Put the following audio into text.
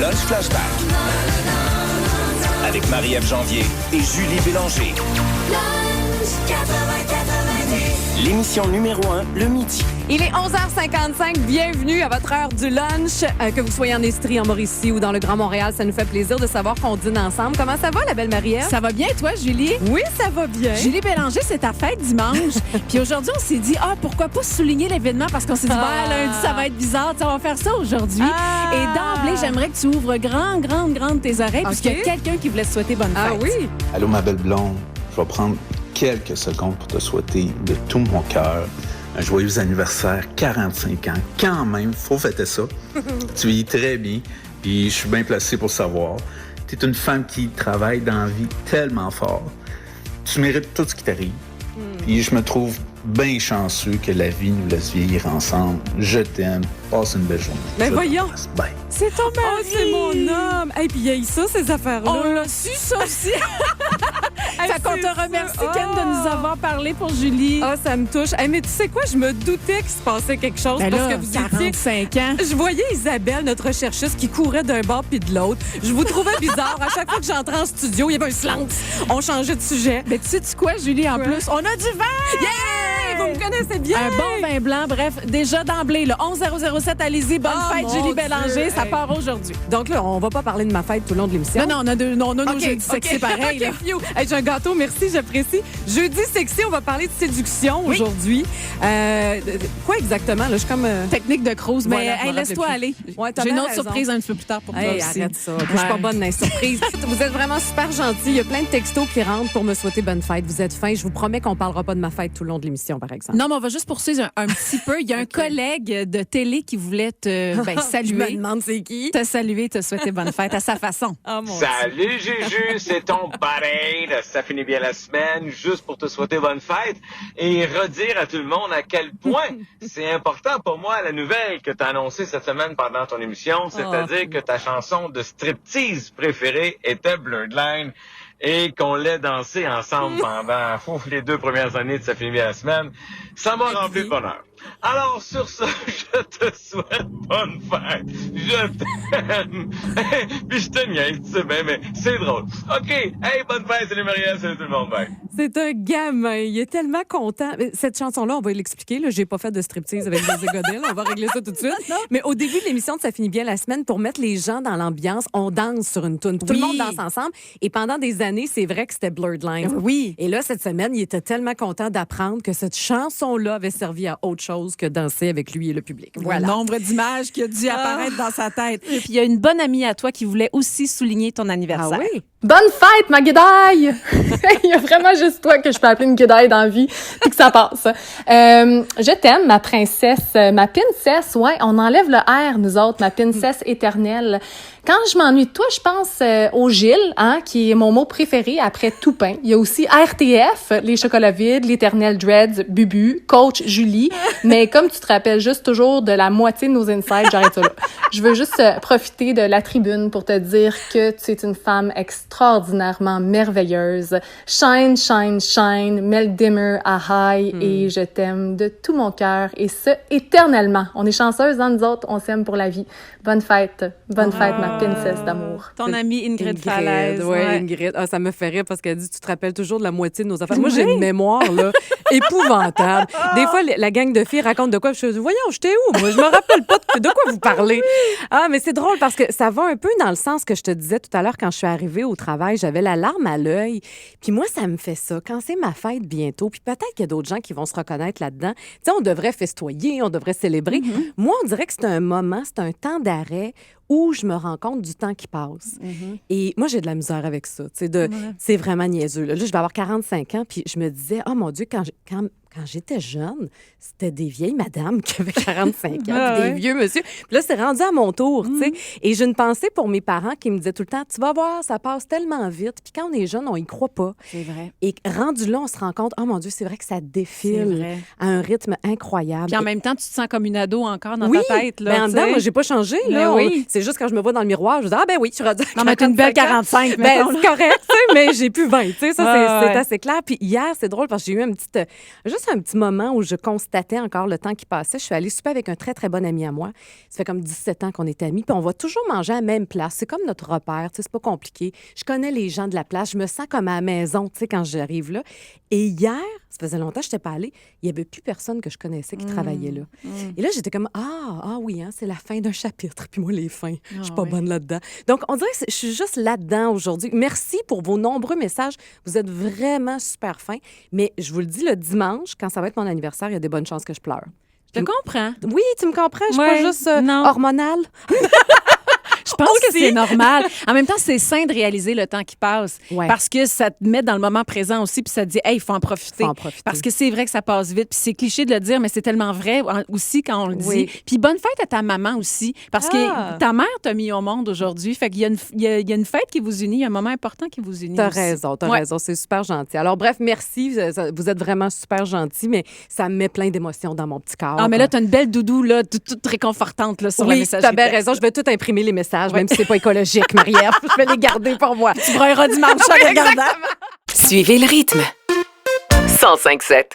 Lunch Flashback. Avec Marie-Ève Janvier et Julie Bélanger. L'émission numéro 1, le midi. Il est 11h55. Bienvenue à votre heure du lunch. Que vous soyez en Estrie, en Mauricie ou dans le Grand Montréal, ça nous fait plaisir de savoir qu'on dîne ensemble. Comment ça va, la belle Marie-Ève? Ça va bien, toi, Julie? Oui, ça va bien. Julie Bélanger, c'est ta fête dimanche. Puis aujourd'hui, on s'est dit, pourquoi pas souligner l'événement? Parce qu'on s'est dit, lundi, ça va être bizarre. T'sais, on va faire ça aujourd'hui. Et d'emblée, j'aimerais que tu ouvres grande tes oreilles, puisqu'il y a quelqu'un qui voulait te souhaiter bonne fête. Ah oui? Allô, ma belle blonde. Je vais prendre quelques secondes pour te souhaiter de tout mon cœur un joyeux anniversaire, 45 ans. Quand même, faut fêter ça. Tu vis très bien, puis je suis bien placé pour savoir. Tu es une femme qui travaille dans la vie tellement fort. Tu mérites tout ce qui t'arrive. Puis je me trouve bien chanceux que la vie nous laisse vieillir ensemble. Je t'aime. Passe une belle journée. Mais voyons. Bye. C'est ton mari. Oh, c'est mon homme. Et puis il y a ça, ces affaires-là. On l'a su, ça aussi. Fait qu'on te remercie, Ken, de nous avoir parlé pour Julie. Ah, ça me touche. Mais tu sais quoi? Je me doutais qu'il se passait quelque chose. Ben parce là, que vous 45 ans. Je voyais Isabelle, notre recherchiste, qui courait d'un bord puis de l'autre. Je vous trouvais bizarre. À chaque fois que j'entrais en studio, il y avait un silence. On changeait de sujet. Mais tu sais quoi, Julie, en plus? On a du vin! Yeah! Vous me connaissez bien! Un bon vin blanc. Bref, déjà d'emblée, le 11007, allez-y. Bonne fête, Julie Bélanger. Ça part aujourd'hui. Donc là, on va pas parler de ma fête tout le long de l'émission. Non, on a nos jeudis sexy pareil. Okay, hey, j'ai un gâteau, merci, j'apprécie. Jeudi sexy, on va parler de séduction aujourd'hui. Quoi exactement? Là, je suis comme... Technique de cruise, mais voilà, laisse-toi aller. Ouais, j'ai une autre surprise un petit peu plus tard pour toi aussi. Arrête ça. Je suis pas bonne dans les surprises. Vous êtes vraiment super gentils. Il y a plein de textos qui rentrent pour me souhaiter bonne fête. Vous êtes fins. Je vous promets qu'on parlera pas de ma fête tout le long de l'émission, par exemple. Non, mais on va juste poursuivre un petit peu. Il y a un collègue de télé qui voulait te saluer. Je me demande c'est qui. Te saluer, te souhaiter bonne fête à sa façon. Oh, mon Salut Juju, c'est ton parrain. Ça finit bien la semaine, juste pour te souhaiter bonne fête et redire à tout le monde à quel point c'est important pour moi la nouvelle que tu as annoncée cette semaine pendant ton émission, c'est-à-dire que ta chanson de striptease préférée était Blurred Line et qu'on l'ait dansé ensemble pendant les 2 premières années de Ça finit bien la semaine. Ça m'a rempli de bonheur. Alors, sur ça, je te souhaite bonne fête. Je t'aime. Puis je te niaise, tu sais bien, mais c'est drôle. OK. Hey, bonne fête, salut Marie-Ève, salut tout le monde, bye. C'est un gamin. Il est tellement content. Cette chanson-là, on va l'expliquer. Là. J'ai pas fait de striptease avec José Godin. On va régler ça tout de suite. Mais au début de l'émission de Ça finit bien la semaine, pour mettre les gens dans l'ambiance, on danse sur une toune. Tout le monde danse ensemble. Et pendant des années, c'est vrai que c'était Blurred Lines. Oui. Et là, cette semaine, il était tellement content d'apprendre que cette chanson-là avait servi à autre chose que danser avec lui et le public. Voilà. Le nombre d'images qui a dû apparaître dans sa tête. Et puis, il y a une bonne amie à toi qui voulait aussi souligner ton anniversaire. Ah oui? Bonne fête, ma guédaille! Il y a vraiment juste toi que je peux appeler une guédaille dans la vie, puis que ça passe. Je t'aime, ma princesse, ma princesse, ouais, on enlève le R, nous autres, ma princesse éternelle. Quand je m'ennuie de toi, je pense au Gilles, qui est mon mot préféré après Toupin. Il y a aussi RTF, les chocolats vides, l'éternel Dreads, Bubu, Coach Julie. Mais comme tu te rappelles juste toujours de la moitié de nos insides, j'arrête ça là. Je veux juste profiter de la tribune pour te dire que tu es une femme extraordinairement merveilleuse. Shine, shine, shine, mets le dimmer à high et je t'aime de tout mon cœur et ce, éternellement. On est chanceuses, nous autres, on s'aime pour la vie. Bonne fête ma princesse d'amour. Ton amie Ingrid Falaise. Oui, Ingrid. Ah, ça me fait rire parce qu'elle dit tu te rappelles toujours de la moitié de nos affaires. Moi, j'ai une mémoire là, épouvantable. Des fois, la gang de filles raconte de quoi. Je dis, voyons, j'étais où? Moi, je me rappelle pas de quoi vous parlez. Ah, mais c'est drôle parce que ça va un peu dans le sens que je te disais tout à l'heure quand je suis arrivée au travail. J'avais la larme à l'œil. Puis moi, ça me fait ça. Quand c'est ma fête bientôt, puis peut-être qu'il y a d'autres gens qui vont se reconnaître là-dedans. Tu sais, on devrait festoyer, on devrait célébrer. Moi, on dirait que c'est un moment, c'est un temps d'arrêt où je me rends compte du temps qui passe. Et moi, j'ai de la misère avec ça. C'est vraiment niaiseux. Là, je vais avoir 45 ans, puis je me disais, oh mon Dieu, quand j'étais jeune, c'était des vieilles madames qui avaient 45 ans, puis des vieux monsieur. Puis là, c'est rendu à mon tour, tu sais. Et j'ai une pensée pour mes parents qui me disaient tout le temps, tu vas voir, ça passe tellement vite. Puis quand on est jeune, on y croit pas. C'est vrai. Et rendu là, on se rend compte, oh mon Dieu, c'est vrai que ça défile à un rythme incroyable. Puis en même temps, tu te sens comme une ado encore dans ta tête. Là, mais en dedans, moi, j'ai pas changé. Là. C'est juste quand je me vois dans le miroir, je dis, ah ben oui, tu vas dire. Non, mais t'es une belle 45, ben, c'est correct, tu sais, mais j'ai plus 20, tu sais, ça, c'est assez clair. Puis hier, c'est drôle parce que j'ai eu juste juste un petit moment où je constatais encore le temps qui passait. Je suis allée souper avec un très, très bon ami à moi. Ça fait comme 17 ans qu'on est amis, puis on va toujours manger à la même place. C'est comme notre repère, tu sais, c'est pas compliqué. Je connais les gens de la place, je me sens comme à la maison, tu sais, quand j'arrive là. Et hier, ça faisait longtemps que je n'étais pas allée, il n'y avait plus personne que je connaissais qui travaillait là. Et là, j'étais comme, ah oui, hein, c'est la fin d'un chapitre. Puis moi, les fins, je suis pas bonne là-dedans. Donc, on dirait que je suis juste là-dedans aujourd'hui. Merci pour vos nombreux messages. Vous êtes vraiment super fins. Mais je vous le dis, le dimanche, quand ça va être mon anniversaire, il y a des bonnes chances que je pleure. Je te comprends. Oui, tu me comprends? Je suis Ouais, pas juste non. hormonale. Je pense que c'est normal. En même temps, c'est sain de réaliser le temps qui passe. Ouais. Parce que ça te met dans le moment présent aussi, puis ça te dit, hey, il faut en profiter. Faut en profiter. Parce que c'est vrai que ça passe vite, puis c'est cliché de le dire, mais c'est tellement vrai aussi quand on le Oui. dit. Puis bonne fête à ta maman aussi, parce que ta mère t'a mis au monde aujourd'hui. Fait qu'il y a une fête qui vous unit, il y a un moment important qui vous unit. T'as aussi. raison, Ouais. c'est super gentil. Alors bref, merci, vous êtes vraiment super gentil, mais ça me met plein d'émotions dans mon petit corps. Ah, mais là, t'as une belle doudou, là, toute réconfortante là, sur la Oui, messagerie. t'as bien texte. raison, je vais tout imprimer les messages, même si c'est pas écologique, Marie-Ève. Je vais les garder pour moi. Tu brailleras dimanche en regardant. Suivez le rythme. 105.7.